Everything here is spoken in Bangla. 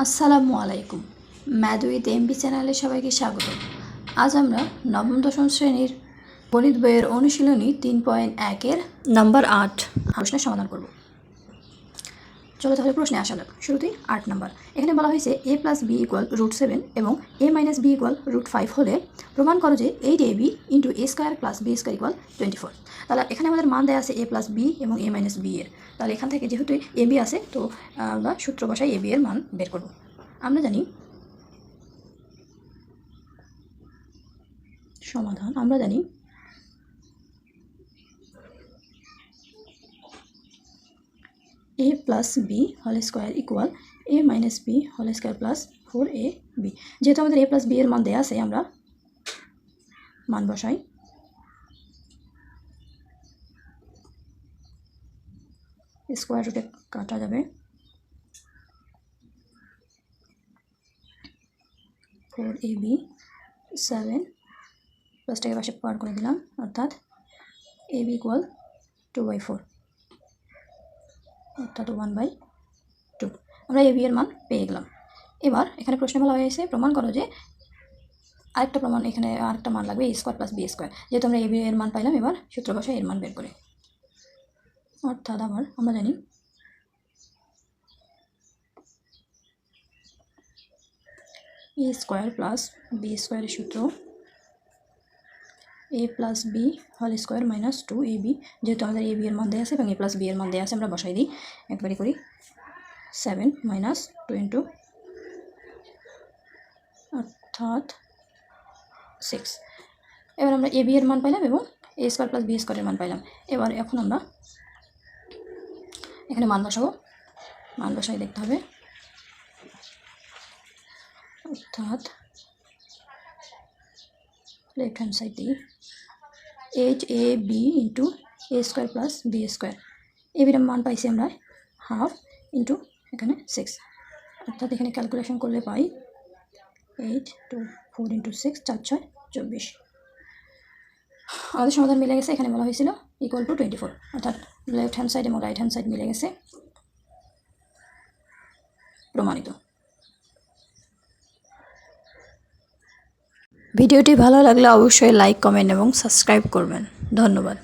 আসসালামু আলাইকুম। ম্যাথ উইথ এমবি চ্যানেলে সবাইকে স্বাগত। আজ আমরা নবম দশম শ্রেণীর গণিত বইয়ের অনুশীলনী 3.1-এর নাম্বার 8 প্রশ্নের সমাধান করব। চলো তাহলে প্রশ্নে আসা যাক। শুরুতেই 8 নাম্বার। এখানে বলা হয়েছে a+b = √7 এবং a-b = √5 হলে প্রমাণ করো যে 8ab × a² + b² = 24। তাহলে এখানে আমাদের মান দেওয়া আছে a+b এবং a-b এর। তাহলে এখান থেকে যেহেতু ab আছে তো আমরা সূত্র বসাই ab এর মান বের করব। আমরা জানি সমাধান a + b whole square equal a - b whole square plus 4ab। যেহেতু আমাদের a+b এর মান দেওয়া আছে আমরা মান বসাই। স্কয়ার রুটে কাটা যাবে, 4ab 7 প্লাসটাকে পাশে পার করে দিলাম, অর্থাৎ ab = 2/4 অর্থাৎ 1/2। আমরা ab এর মান পেয়ে গেলাম। এবার এখানে প্রশ্নে বলা হয়েছে প্রমাণ করো যে আরেকটা প্রমাণ, এখানে আরেকটা মান লাগবে a² + b²। যেহেতু আমরা ab এর মান পাইলাম, এবার সূত্র বসাই এর মান বের করে। অর্থাৎ আবার আমরা জানি a² + b² এর সূত্র a + b whole square - 2ab। যেহেতু আমাদের ab এর মান দেওয়া আছে এবং a+b এর মান দেওয়া আছে, আমরা বসাই দিই, একবারই করি। 7 - 2 অর্থাৎ 6। এবার আমরা ab এর মান পাইলাম এবং a² + b² এর মান পাইলাম। এখন আমরা এখানে মান বসাবো। মান বসাই দেখতে হবে, অর্থাৎ লেফট হ্যান্ড সাইড দিই 8ab × a² + b²। ab এর মান পাইছি আমরা হাফ ইন্টু এখানে 6, অর্থাৎ এখানে ক্যালকুলেশন করলে পাই 8 2 4 × 6 4 6 24। আমাদের সমাধান মিলে গেছে। এখানে বলা হয়েছিল = 24, অর্থাৎ লেফট হ্যান্ড সাইড এবং রাইট হ্যান্ড সাইড মিলে গেছে, প্রমাণিত। ভিডিওটি ভালো লাগলে অবশ্যই লাইক, কমেন্ট এবং সাবস্ক্রাইব করবেন। ধন্যবাদ।